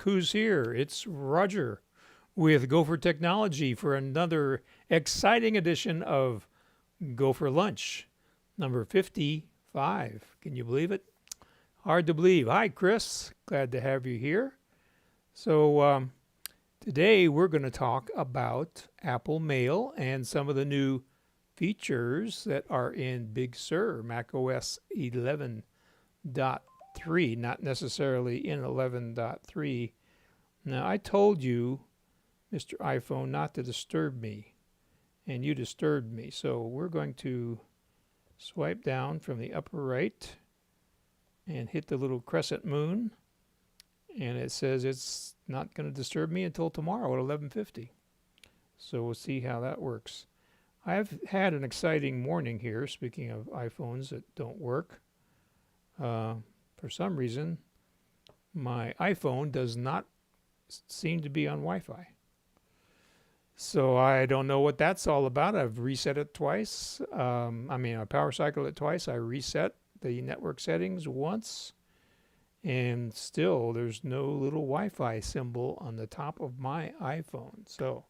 who's here. It's Roger with GoFor Technology for another exciting edition of Go for Lunch, number 55. Can you believe it? Hard to believe. Hi, Chris. Glad to have you here. So today we're going to talk about Apple Mail and some of the new features that are in Big Sur, macOS 11.3, not necessarily in 11.3. Now, I told you, Mr. iPhone, not to disturb me, and you disturbed me. So we're going to swipe down from the upper right and hit the little crescent moon, and it says it's not going to disturb me until tomorrow at 11:50. So we'll see how that works. I've had an exciting morning here, speaking of iPhones that don't work. For some reason, my iPhone does not seem to be on Wi-Fi. So I don't know what that's all about. I've reset it twice. I power cycled it twice. I reset the network settings once, and still there's no little Wi-Fi symbol on the top of my iPhone. So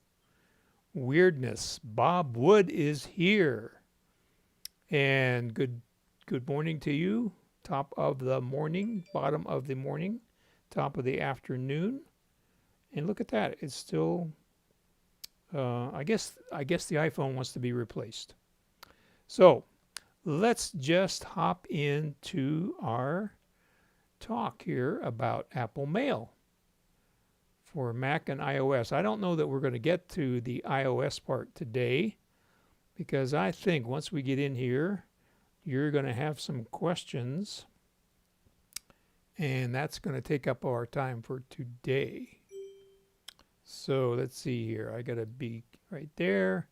weirdness. Bob Wood is here, and good morning to you. Top of the morning, bottom of the morning, top of the afternoon, and look at that. It's still. I guess the iPhone wants to be replaced. So let's just hop into our talk here about Apple Mail for Mac and iOS. I don't know that we're going to get to the iOS part today, because I think once we get in here, you're going to have some questions, and that's going to take up our time for today. So let's see here. I got to be right there.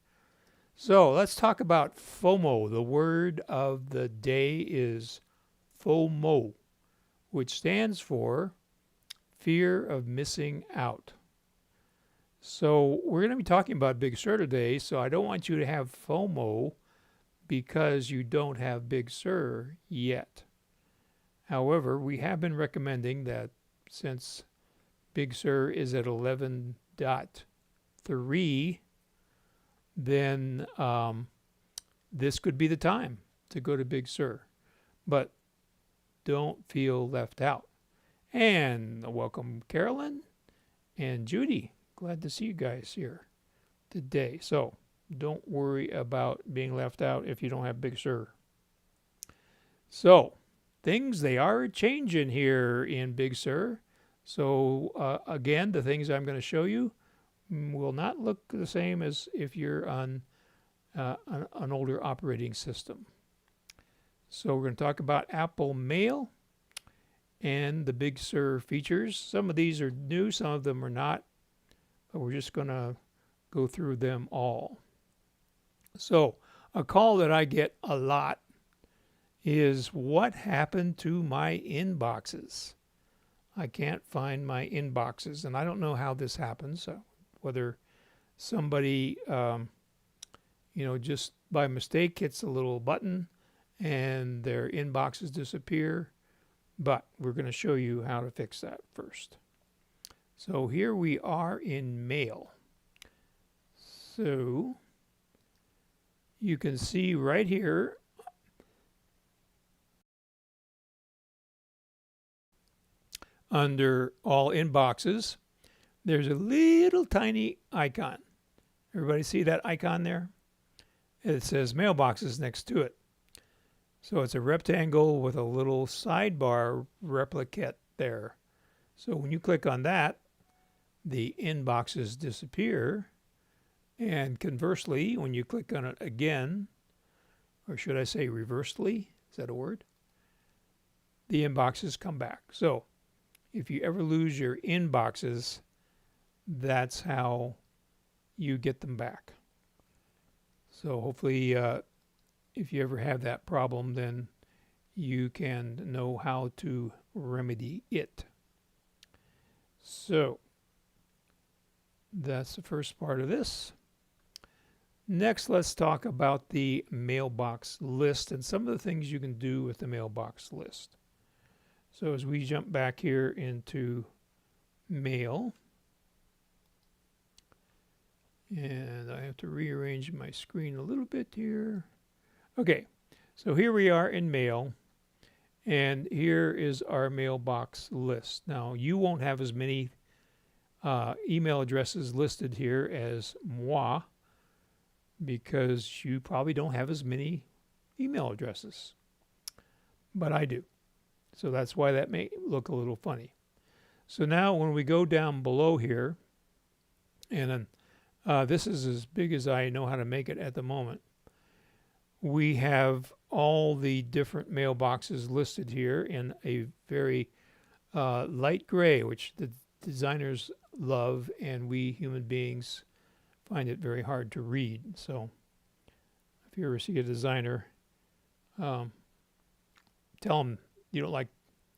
So let's talk about FOMO. The word of the day is FOMO, which stands for fear of missing out. So we're going to be talking about Big Sur today, so I don't want you to have FOMO because you don't have Big Sur yet. However, we have been recommending that since Big Sur is at 11.3, then this could be the time to go to Big Sur. But don't feel left out. And welcome Carolyn and Judy. Glad to see you guys here today. So don't worry about being left out if you don't have Big Sur. So things, they are changing here in Big Sur. So again, the things I'm going to show you will not look the same as if you're on an older operating system. So we're going to talk about Apple Mail and the Big Sur features. Some of these are new, some of them are not, but we're just going to go through them all. So a call that I get a lot is, what happened to my inboxes? I can't find my inboxes, and I don't know how this happens, whether somebody, just by mistake hits a little button and their inboxes disappear, but we're going to show you how to fix that first. So here we are in Mail. So you can see right here, under all inboxes, there's a little tiny icon. Everybody see that icon there? It says Mailboxes next to it. So it's a rectangle with a little sidebar replicate there. So when you click on that, the inboxes disappear. And conversely, when you click on it again, or should I say reversely, is that a word? The inboxes come back. So if you ever lose your inboxes, that's how you get them back. So hopefully, if you ever have that problem, then you can know how to remedy it. So that's the first part of this. Next, let's talk about the Mailbox List and some of the things you can do with the Mailbox List. So as we jump back here into mail. And I have to rearrange my screen a little bit here. Okay, so here we are in mail. And here is our mailbox list. Now, you won't have as many email addresses listed here as moi because you probably don't have as many email addresses. But I do. So that's why that may look a little funny. So now when we go down below here, and this is as big as I know how to make it at the moment, we have all the different mailboxes listed here in a very light gray, which the designers love, and we human beings find it very hard to read. So if you ever see a designer, tell them you don't like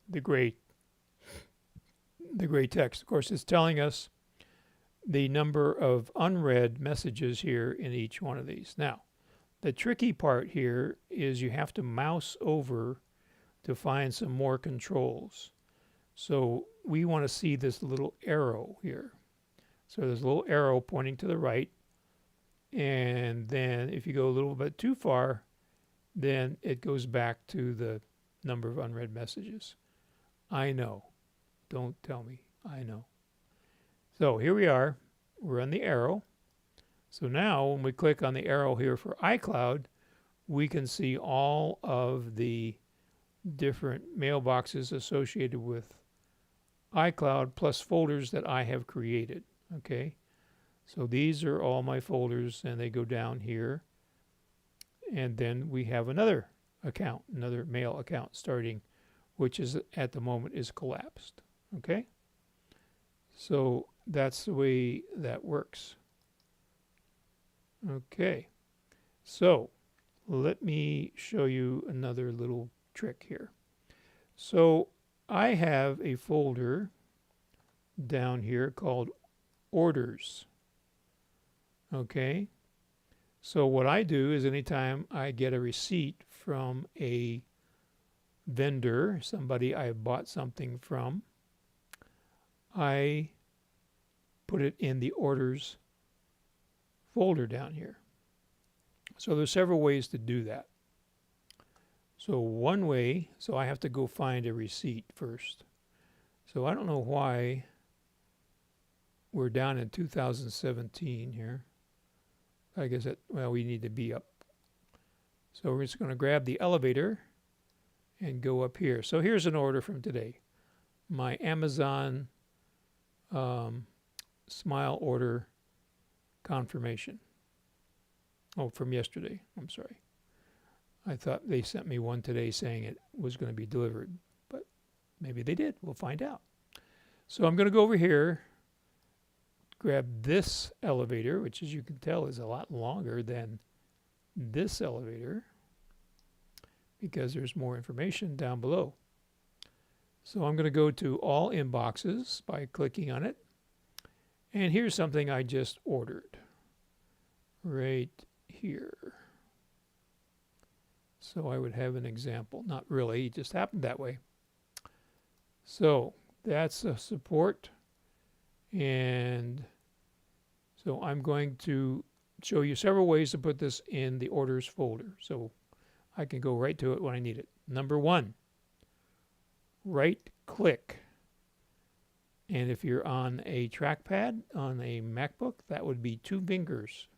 the gray text. Of course, it's telling us the number of unread messages here in each one of these. Now, the tricky part here is you have to mouse over to find some more controls. So we want to see this little arrow here. So there's a little arrow pointing to the right. And then if you go a little bit too far, then it goes back to the number of unread messages. I know. Don't tell me. I know. So here we are. We're on the arrow. So now when we click on the arrow here for iCloud, we can see all of the different mailboxes associated with iCloud plus folders that I have created. Okay, so these are all my folders and they go down here. And then we have another account, another mail account starting, which is at the moment is collapsed. Okay, so that's the way that works. Okay, so let me show you another little trick here. So I have a folder down here called orders. Okay, so what I do is anytime I get a receipt from a vendor, somebody I bought something from, I put it in the orders folder down here. So there's several ways to do that. So one way, so I have to go find a receipt first. So I don't know why we're down in 2017 here. I guess that, well, we need to be up. So we're just going to grab the elevator and go up here. So here's an order from today. My Amazon Smile order confirmation. Oh, from yesterday. I'm sorry. I thought they sent me one today saying it was going to be delivered, but maybe they did. We'll find out. So I'm going to go over here, grab this elevator, which as you can tell is a lot longer than this elevator because there's more information down below. So I'm going to go to all inboxes by clicking on it. And here's something I just ordered right here. So I would have an example. Not really, it just happened that way. So that's a support. And so I'm going to show you several ways to put this in the orders folder. So I can go right to it when I need it. Number one, right click. And if you're on a trackpad on a MacBook, that would be 2 fingers.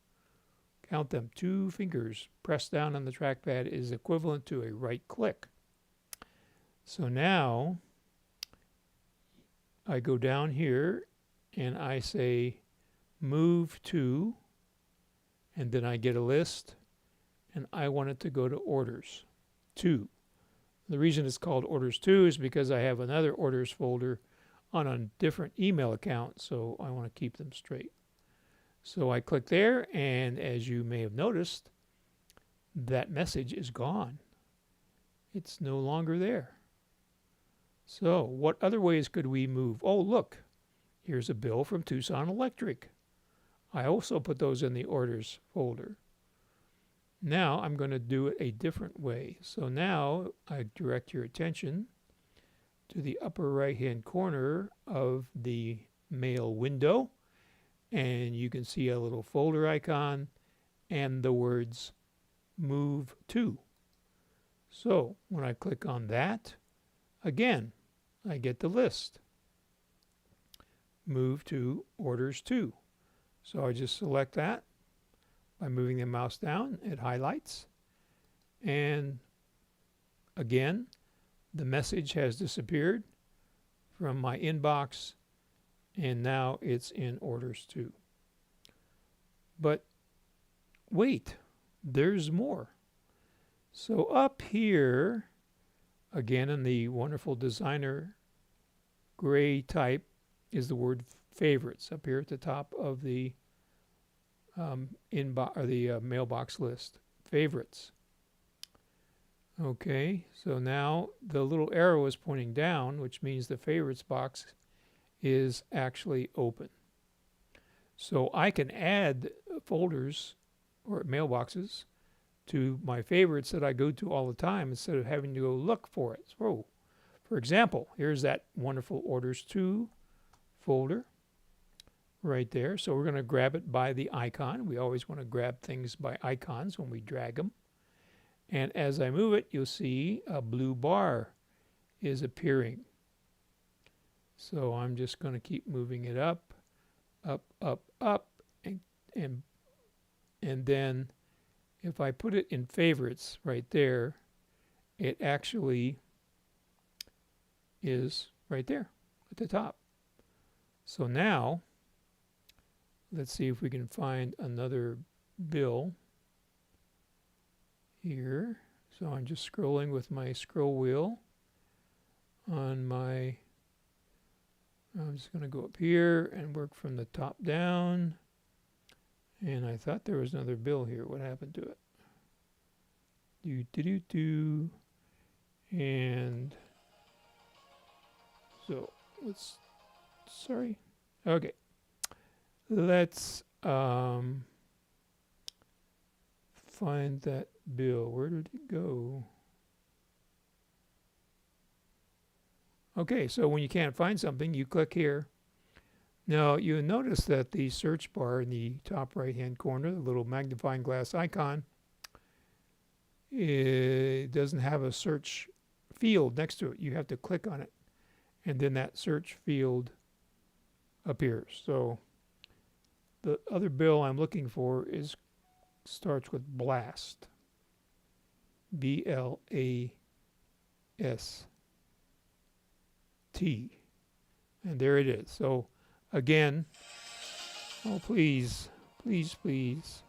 Count them, 2 fingers pressed down on the trackpad is equivalent to a right click. So now I go down here and I say move to, and then I get a list and I want it to go to orders 2. The reason it's called orders 2 is because I have another orders folder on a different email account, so I want to keep them straight. So I click there, and as you may have noticed, that message is gone. It's no longer there. So what other ways could we move? Oh, look, here's a bill from Tucson Electric. I also put those in the orders folder. Now I'm going to do it a different way. So now I direct your attention to the upper right hand corner of the mail window, and you can see a little folder icon and the words move to. So when I click on that, again, I get the list. Move to orders to. So I just select that by moving the mouse down. It highlights. And again, the message has disappeared from my inbox, and now it's in orders to. But wait, there's more. So up here, again in the wonderful designer gray type, is the word favorites up here at the top of the mailbox list. Favorites. Okay, so now the little arrow is pointing down, which means the favorites box is actually open. So I can add folders or mailboxes to my favorites that I go to all the time instead of having to go look for it. So, for example, here's that wonderful orders to folder right there. So we're going to grab it by the icon. We always want to grab things by icons when we drag them. And as I move it, you'll see a blue bar is appearing. So I'm just going to keep moving it up, up, up, up, and then if I put it in favorites right there, it actually is right there at the top. So now, let's see if we can find another bill here. So I'm just scrolling with my scroll wheel on my, I'm just going to go up here and work from the top down. And I thought there was another bill here. What happened to it? And so let's, sorry. Okay. Let's find that bill. Where did it go? Okay, so when you can't find something, you click here. Now, you notice that the search bar in the top right-hand corner, the little magnifying glass icon, it doesn't have a search field next to it. You have to click on it, and then that search field appears. So the other bill I'm looking for starts with blast. BLAST. And there it is. So again, oh please, please, please.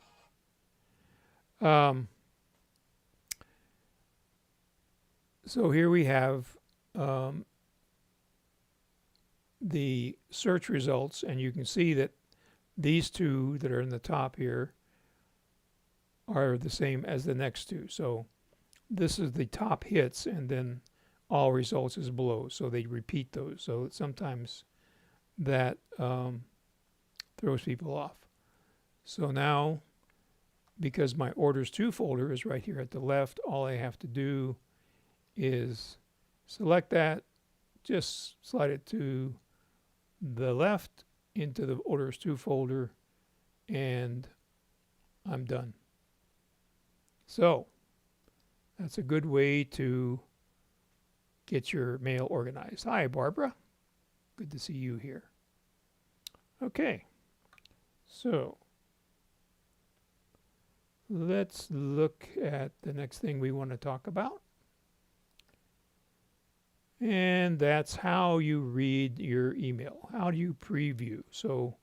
So here we have the search results, and you can see that these two that are in the top here are the same as the next two. So this is the top hits, and then all results is below. So they repeat those. So sometimes that throws people off. So now, because my orders to folder is right here at the left, all I have to do is select that, just slide it to the left into the orders to folder, and I'm done. So that's a good way to get your mail organized. Hi, Barbara. Good to see you here. Okay, so let's look at the next thing we want to talk about. And that's how you read your email. How do you preview? So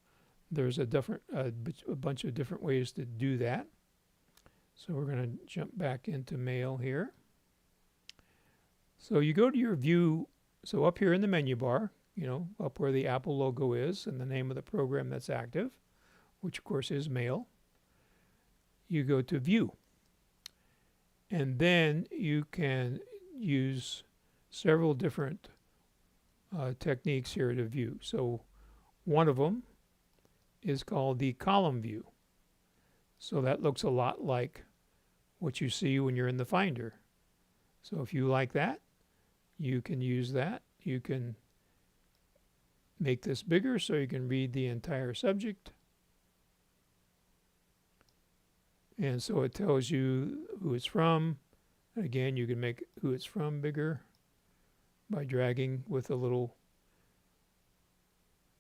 there's a bunch of different ways to do that. So we're going to jump back into mail here. So you go to your view. So up here in the menu bar, up where the Apple logo is and the name of the program that's active, which of course is mail, you go to view. And then you can use several different techniques here to view. So one of them is called the column view. So that looks a lot like what you see when you're in the Finder. So if you like that, you can use that. you can make this bigger so you can read the entire subject. And so it tells you who it's from. Again, you can make who it's from bigger by dragging with a little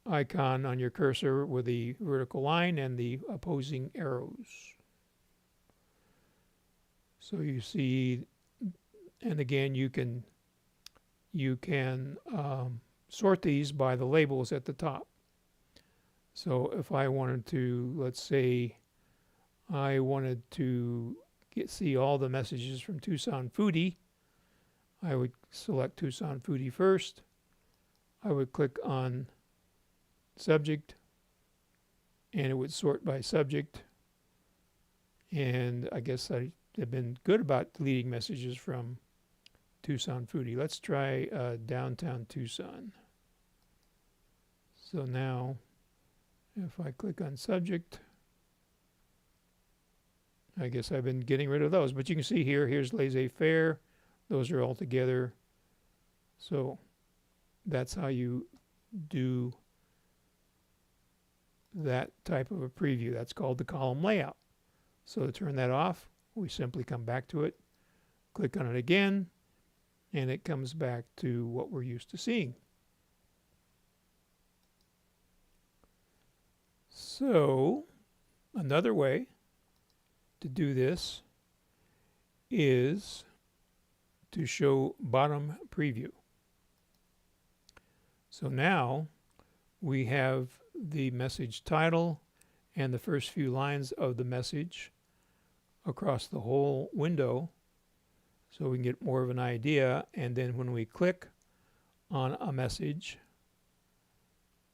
icon on your cursor with the vertical line and the opposing arrows. So you see, and again, you can sort these by the labels at the top. So if I wanted to, let's say, I wanted to see all the messages from Tucson Foodie, I would select Tucson Foodie first. I would click on subject, and it would sort by subject. And I guess I have been good about deleting messages from Tucson Foodie. Let's try downtown Tucson. So now, if I click on subject, I guess I've been getting rid of those. But you can see here, here's laissez-faire. Those are all together. So that's how you do that type of a preview. That's called the column layout. So to turn that off, we simply come back to it, click on it again, and it comes back to what we're used to seeing. So another way to do this is to show bottom preview. So now we have the message title and the first few lines of the message across the whole window, so we can get more of an idea. And then when we click on a message,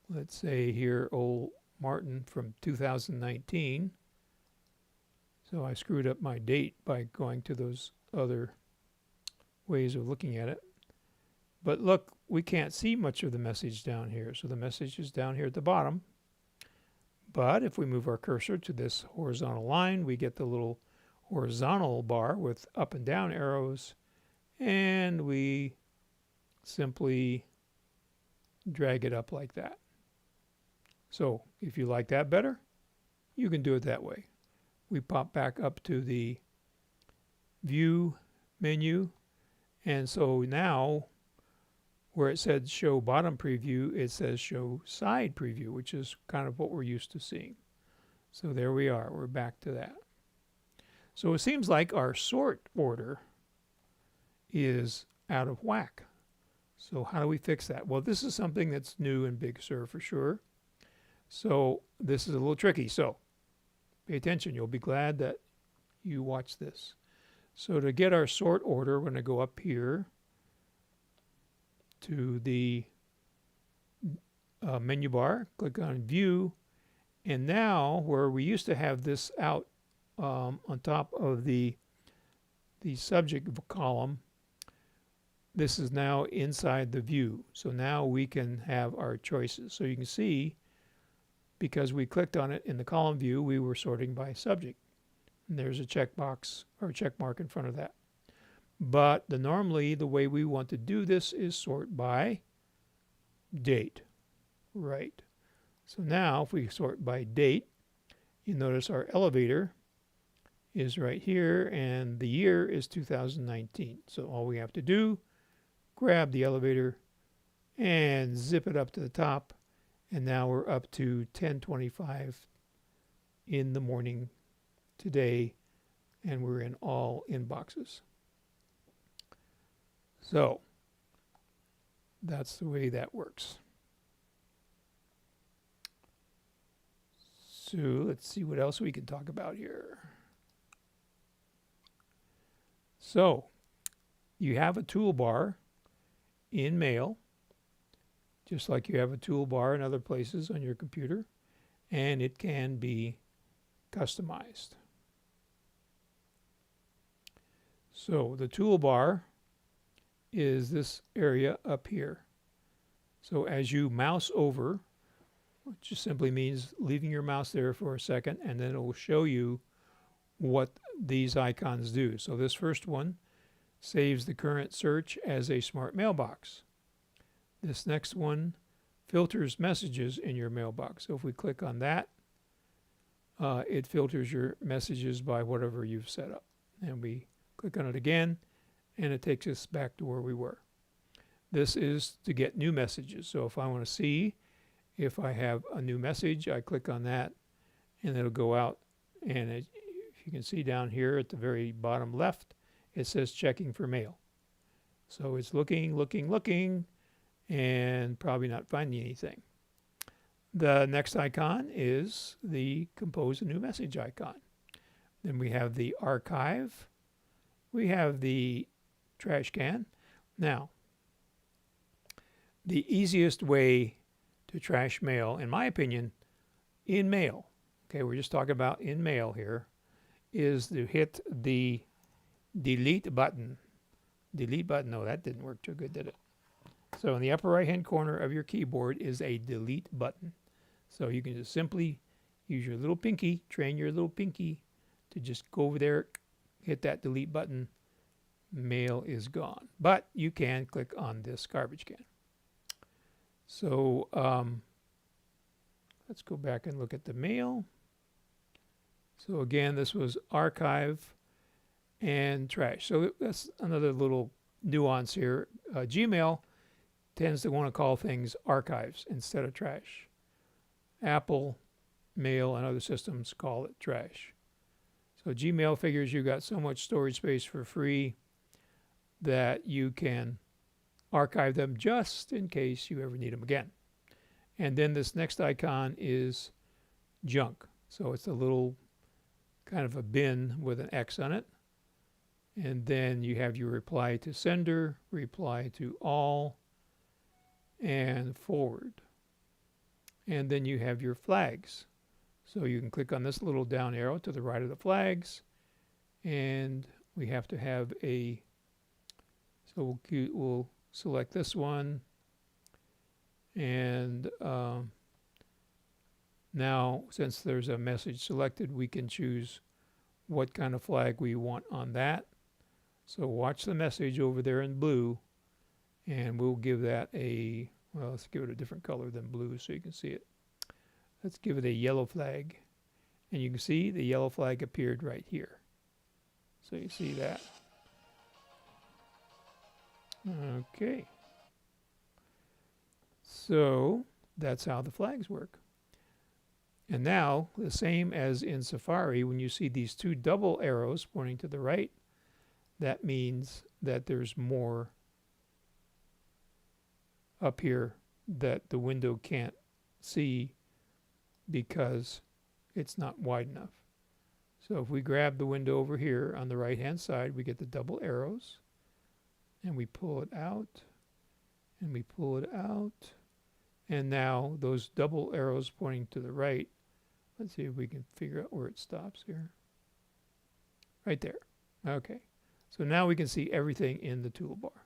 let's say here, old Martin from 2019. So I screwed up my date by going to those other ways of looking at it. But look, we can't see much of the message down here. So the message is down here at the bottom. But if we move our cursor to this horizontal line, we get the little horizontal bar with up and down arrows. And we simply drag it up like that. So if you like that better, you can do it that way. We pop back up to the View menu. And so now, where it said show bottom preview, it says show side preview, which is kind of what we're used to seeing. So there we are. We're back to that. So it seems like our sort order is out of whack. So how do we fix that? Well, this is something that's new in Big Sur for sure. So this is a little tricky. So pay attention. You'll be glad that you watched this. So to get our sort order, we're going to go up here to the menu bar, click on View, and now where we used to have this out on top of the subject column, this is now inside the view. So now we can have our choices. So you can see, because we clicked on it in the column view, we were sorting by subject. And there's a checkbox or a check mark in front of that. But normally the way we want to do this is sort by date. Right. So now if we sort by date, you notice our elevator is right here and the year is 2019. So all we have to do, grab the elevator and zip it up to the top, and now we're up to 10:25 in the morning today, and we're in all inboxes. So that's the way that works. So let's see what else we can talk about here. So you have a toolbar in Mail, just like you have a toolbar in other places on your computer, and it can be customized. So the toolbar is this area up here. So as you mouse over, which just simply means leaving your mouse there for a second, and then it will show you what these icons do. So this first one saves the current search as a smart mailbox. This next one filters messages in your mailbox. So if we click on that, it filters your messages by whatever you've set up. And we click on it again, and it takes us back to where we were. This is to get new messages. So if I want to see if I have a new message, I click on that, and it'll go out. And if you can see down here at the very bottom left, it says checking for mail. So it's looking, and probably not finding anything. The next icon is the compose a new message icon. Then we have the archive. We have the trash can. Now, the easiest way to trash mail, in my opinion, in mail, okay, we're just talking about in mail here, is to hit the delete button. Delete button, no, that didn't work too good, did it? So in the upper right-hand corner of your keyboard is a delete button. So you can just simply use your little pinky, train your little pinky to just go over there, hit that delete button. Mail is gone. But you can click on this garbage can. So let's go back and look at the mail. So again, this was archive and trash. So that's another little nuance here. Gmail tends to want to call things archives instead of trash. Apple, Mail, and other systems call it trash. So Gmail figures you got so much storage space for free that you can archive them just in case you ever need them again. And then this next icon is junk. So it's a little kind of a bin with an X on it. And then you have your reply to sender, reply to all, and forward. And then you have your flags. So you can click on this little down arrow to the right of the flags, and we have to have a, so we'll select this one, and now since there's a message selected, we can choose what kind of flag we want on that. So watch the message over there in blue, and we'll give that a, well, let's give it a different color than blue so you can see it. Let's give it a yellow flag. And you can see the yellow flag appeared right here. So you see that. Okay. So that's how the flags work. And now, the same as in Safari, when you see these two double arrows pointing to the right, that means that there's more up here that the window can't see because it's not wide enough. So if we grab the window over here on the right hand side, we get the double arrows, and we pull it out, and we pull it out, and now those double arrows pointing to the right, let's see if we can figure out where it stops here. Right there. Okay. So now we can see everything in the toolbar.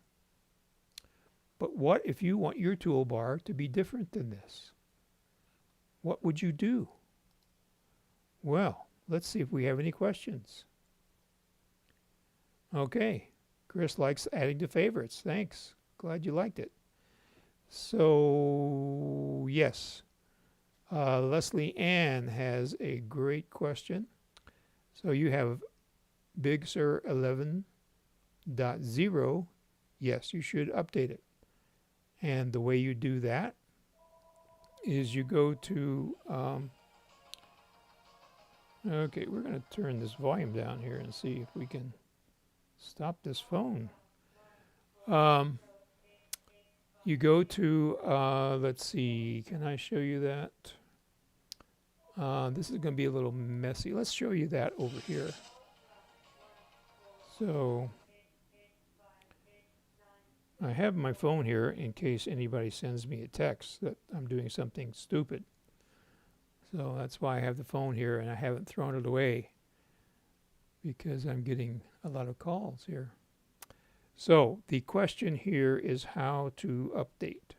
But what if you want your toolbar to be different than this? What would you do? Well, let's see if we have any questions. Okay. Chris likes adding to favorites. Thanks. Glad you liked it. So, yes. Leslie Ann has a great question. So you have Big Sur 11.0. Yes, you should update it. And the way you do that is you go to, okay, we're going to turn this volume down here and see if we can stop this phone. You go to, let's see, can I show you that? This is going to be a little messy. Let's show you that over here. So I have my phone here in case anybody sends me a text that I'm doing something stupid. So that's why I have the phone here, and I haven't thrown it away because I'm getting a lot of calls here. So the question here is how to update.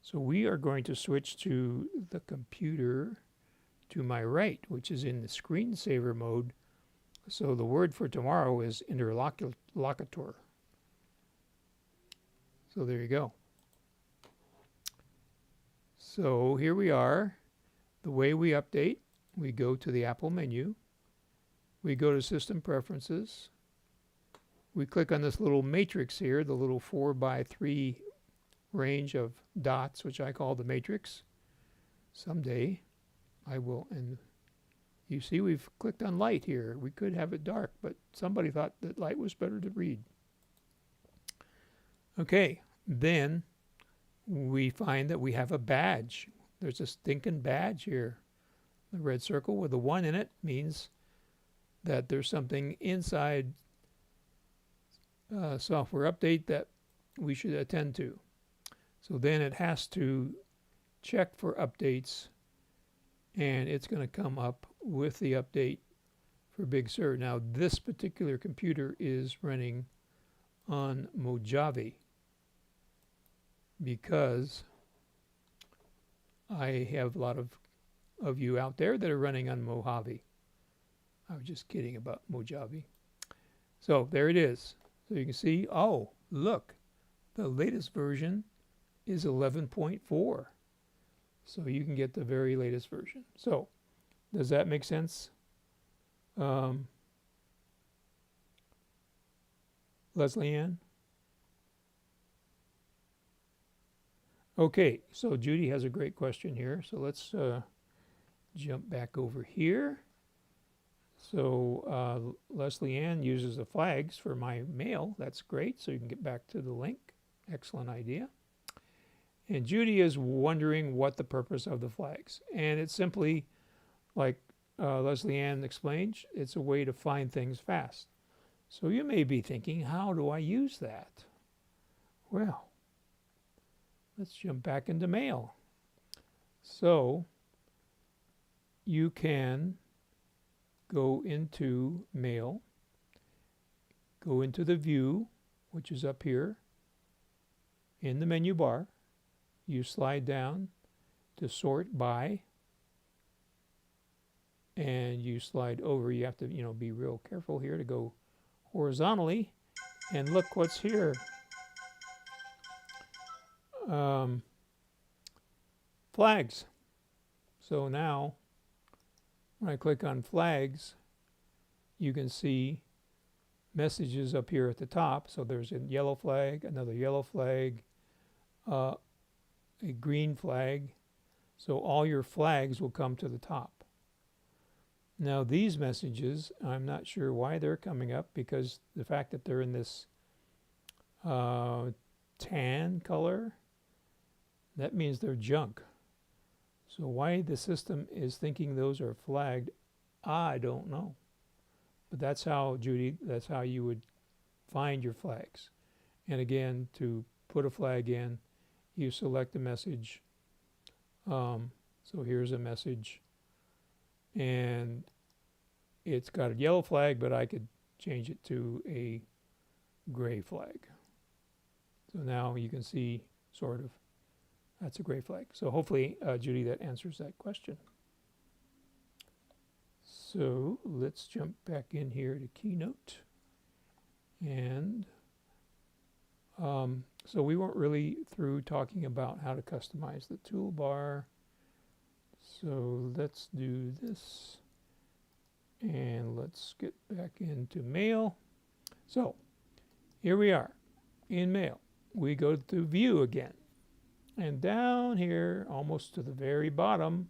So we are going to switch to the computer to my right, which is in the screensaver mode. So the word for tomorrow is interlocutor. So there you go. So here we are. The way we update, we go to the Apple menu. We go to System Preferences. We click on this little matrix here, the little 4x3 range of dots, which I call the matrix. Someday I will, and you see we've clicked on light here. We could have it dark, but somebody thought that light was better to read. Okay, then we find that we have a badge. There's a stinking badge here. The red circle with a 1 in it means that there's something inside software update that we should attend to. So then it has to check for updates, and it's going to come up with the update for Big Sur. Now this particular computer is running on Mojave because I have a lot of you out there that are running on Mojave. I was just kidding about Mojave. So there it is. So you can see, oh, look, the latest version is 11.4. So you can get the very latest version. So does that make sense? Leslie Ann? Okay, so Judy has a great question here. So let's jump back over here. So Leslie Ann uses the flags for my mail. That's great. So you can get back to the link. Excellent idea. And Judy is wondering what the purpose of the flags. And it's simply, like Leslie Ann explained, it's a way to find things fast. So you may be thinking, how do I use that? Well, let's jump back into mail. So you can go into mail, go into the view, which is up here in the menu bar. You slide down to sort by, and you slide over. You have to, be real careful here to go horizontally, and look what's here. Flags. So now when I click on flags, you can see messages up here at the top. So there's a yellow flag, another yellow flag, a green flag. So all your flags will come to the top. Now these messages, I'm not sure why they're coming up, because the fact that they're in this tan color, that means they're junk. So why the system is thinking those are flagged, I don't know. But that's how, Judy, that's how you would find your flags. And again, to put a flag in, you select a message. So here's a message, and it's got a yellow flag, but I could change it to a gray flag. So now you can see, sort of, that's a gray flag. So hopefully, Judy, that answers that question. So let's jump back in here to Keynote. And so we weren't really through talking about how to customize the toolbar. So let's do this. And let's get back into Mail. So here we are in Mail. We go to View again. And down here, almost to the very bottom,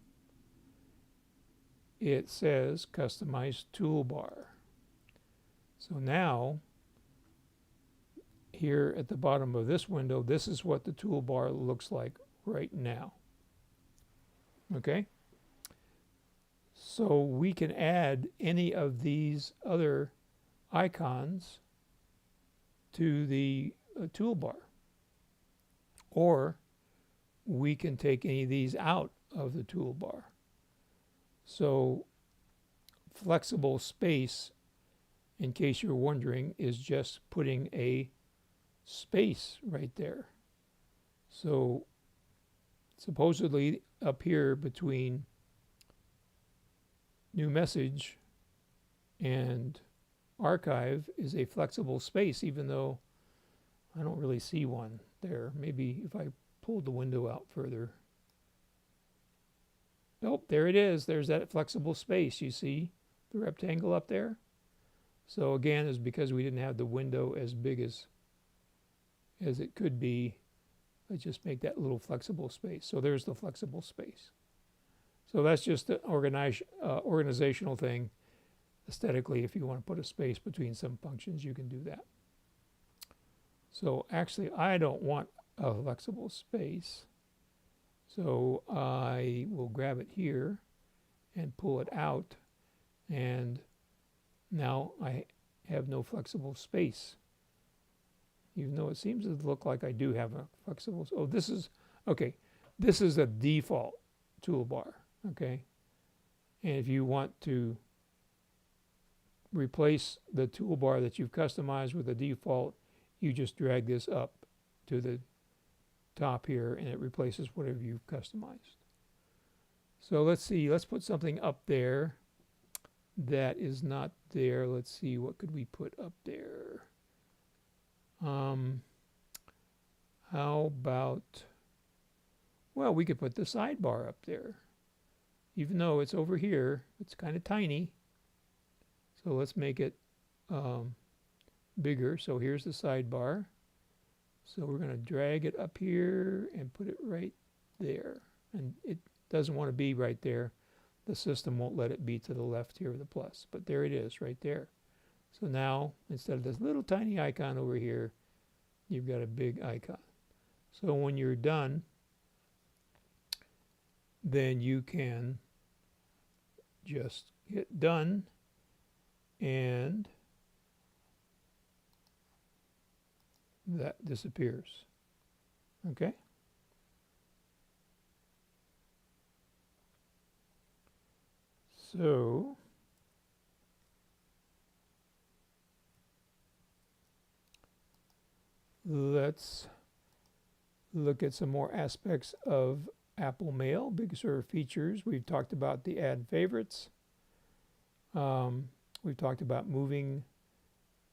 it says Customize Toolbar. So now, here at the bottom of this window, this is what the toolbar looks like right now. Okay? So we can add any of these other icons to the toolbar. Or we can take any of these out of the toolbar. So flexible space, in case you're wondering, is just putting a space right there. So supposedly up here between new message and archive is a flexible space, even though I don't really see one there. Maybe if I pulled the window out further. Oh, there it is. There's that flexible space. You see the rectangle up there? So again, it's because we didn't have the window as big as it could be. Let's just make that little flexible space. So there's the flexible space. So that's just an organizational thing. Aesthetically, if you want to put a space between some functions, you can do that. So actually, I don't want a flexible space. So I will grab it here and pull it out. And now I have no flexible space. Even though it seems to look like I do have a flexible. Oh, this is, okay, this is a default toolbar, okay? And if you want to replace the toolbar that you've customized with a default, you just drag this up to the top here and it replaces whatever you've customized. So let's see, let's put something up there that is not there. Let's see, what could we put up there? How about, well, we could put the sidebar up there. Even though it's over here, it's kind of tiny. So let's make it bigger. So here's the sidebar. So we're going to drag it up here and put it right there. And it doesn't want to be right there. The system won't let it be to the left here of the plus. But there it is, right there. So now, instead of this little tiny icon over here, you've got a big icon. So when you're done, then you can just hit done and that disappears. Okay? So let's look at some more aspects of Apple Mail. Big Sur features. We've talked about the add favorites. We've talked about moving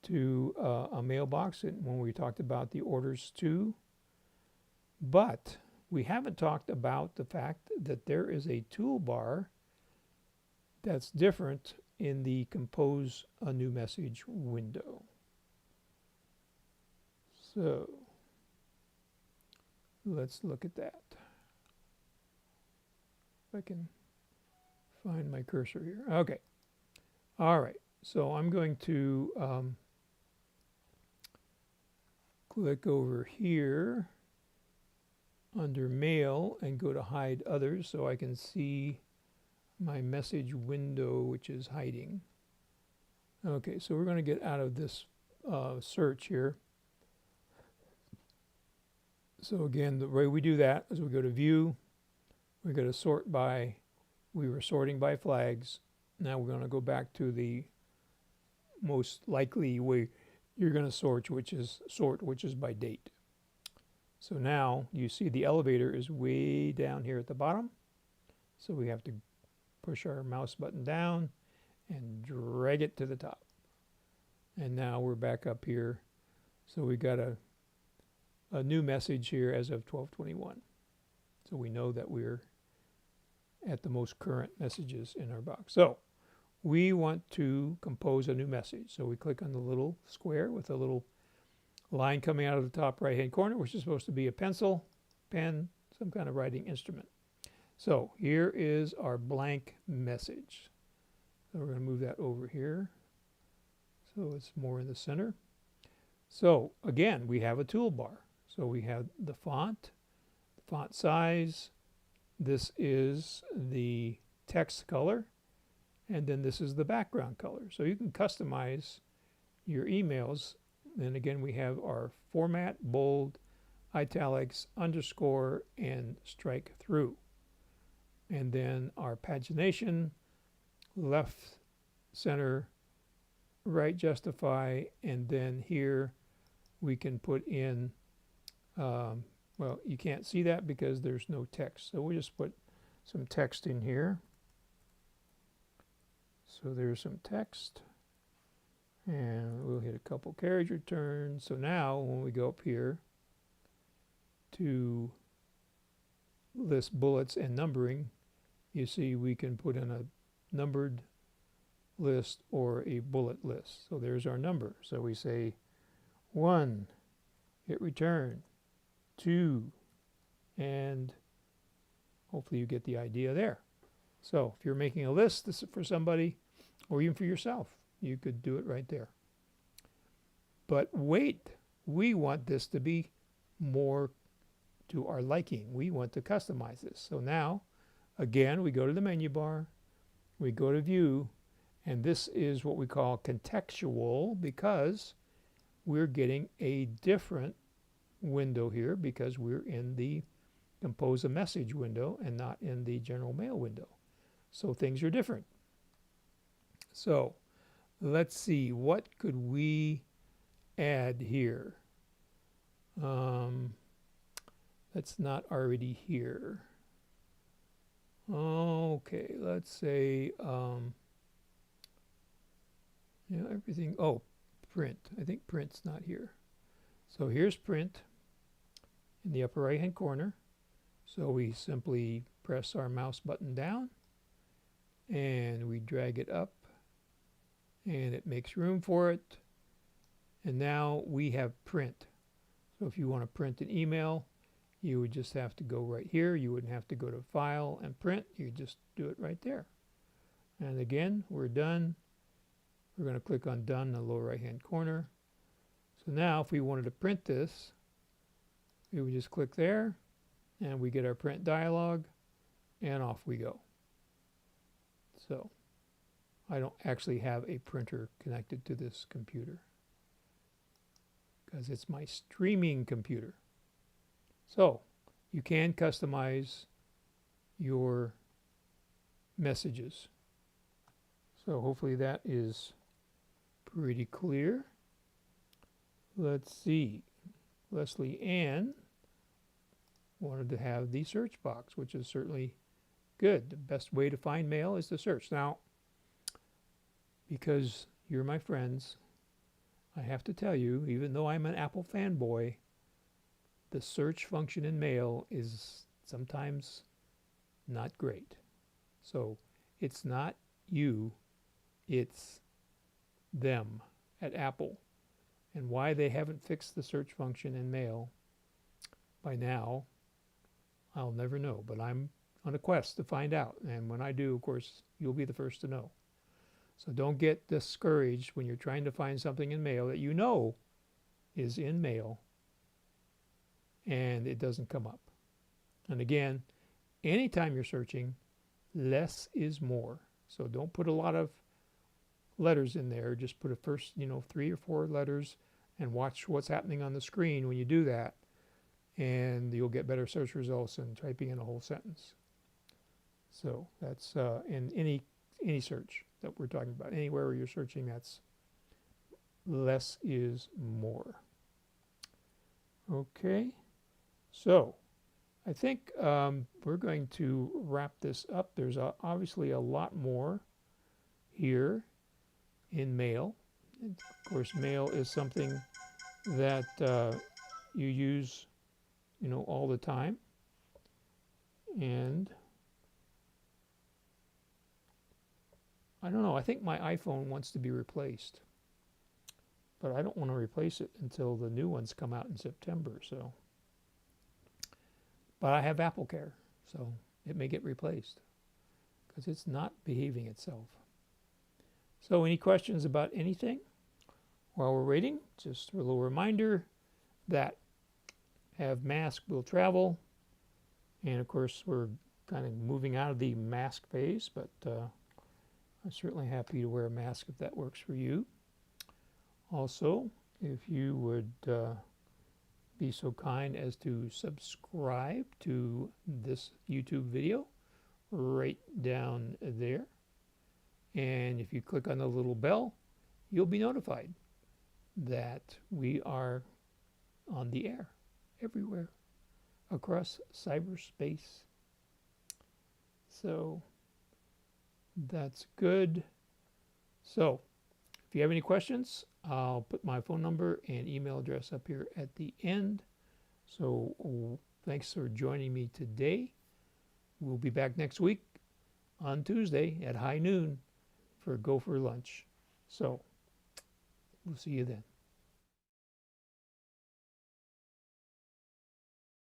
to a mailbox and when we talked about the orders to. But we haven't talked about the fact that there is a toolbar that's different in the Compose a New Message window. So let's look at that. If I can find my cursor here. Okay. All right. So I'm going to click over here under Mail and go to Hide Others so I can see my message window, which is hiding. Okay, so we're going to get out of this search here. So again, the way we do that is we go to View, we go to Sort by, we were sorting by flags. Now we're going to go back to the most likely way you're going to sort, which is by date. So now you see the elevator is way down here at the bottom. So we have to push our mouse button down and drag it to the top. And now we're back up here. So we got a new message here as of 12/21. So we know that we're at the most current messages in our box. So we want to compose a new message. So we click on the little square with a little line coming out of the top right hand corner, which is supposed to be a pencil, pen, some kind of writing instrument. So here is our blank message. So we're going to move that over here so it's more in the center. So again, we have a toolbar. So we have the font size, this is the text color, and then this is the background color. So you can customize your emails. Then again, we have our format, bold, italics, underscore, and strike through. And then our pagination, left, center, right, justify, and then here we can put in, well, you can't see that because there's no text. So we'll just put some text in here. So there's some text. And we'll hit a couple carriage returns. So now when we go up here to list bullets and numbering, you see we can put in a numbered list or a bullet list. So there's our number. So we say 1, hit return, 2, and hopefully you get the idea there. So if you're making a list, this is for somebody or even for yourself, you could do it right there. But wait, we want this to be more to our liking. We want to customize this. So now, again, we go to the menu bar, we go to view, and this is what we call contextual because we're getting a different window here because we're in the compose a message window and not in the general mail window. So things are different. So let's see, what could we add here? That's not already here. Okay, let's say, everything, print. I think print's not here. So here's print in the upper right hand corner. So we simply press our mouse button down and we drag it up and it makes room for it. And now we have print. So if you want to print an email, you would just have to go right here. You wouldn't have to go to File and Print. You just do it right there. And again, we're done. We're going to click on Done in the lower right-hand corner. So now if we wanted to print this, we would just click there, and we get our print dialog, and off we go. So I don't actually have a printer connected to this computer because it's my streaming computer. So you can customize your messages. So hopefully that is pretty clear. Let's see. Leslie Ann wanted to have the search box, which is certainly good. The best way to find mail is to search. Now, because you're my friends, I have to tell you, even though I'm an Apple fanboy, the search function in mail is sometimes not great. So it's not you, it's them at Apple. And why they haven't fixed the search function in mail by now, I'll never know. But I'm on a quest to find out. And when I do, of course, you'll be the first to know. So don't get discouraged when you're trying to find something in mail that you know is in mail and it doesn't come up. And again, anytime you're searching, less is more. So don't put a lot of letters in there. Just put a first, 3 or 4 letters and watch what's happening on the screen when you do that. And you'll get better search results than typing in a whole sentence. So that's in any search that we're talking about. Anywhere where you're searching, that's less is more. Okay, so I think we're going to wrap this up. There's obviously a lot more here in mail. And of course, mail is something that you use, all the time. And I don't know, I think my iPhone wants to be replaced. But I don't want to replace it until the new ones come out in September, so. But I have Apple Care, so it may get replaced because it's not behaving itself. So any questions about anything while we're waiting? Just a little reminder that have mask will travel. And of course, we're kind of moving out of the mask phase, but I'm certainly happy to wear a mask if that works for you. Also, if you would be so kind as to subscribe to this YouTube video right down there. And if you click on the little bell, you'll be notified that we are on the air everywhere across cyberspace. So that's good. So if you have any questions, I'll put my phone number and email address up here at the end. So thanks for joining me today. We'll be back next week on Tuesday at high noon for GoFor lunch. So we'll see you then.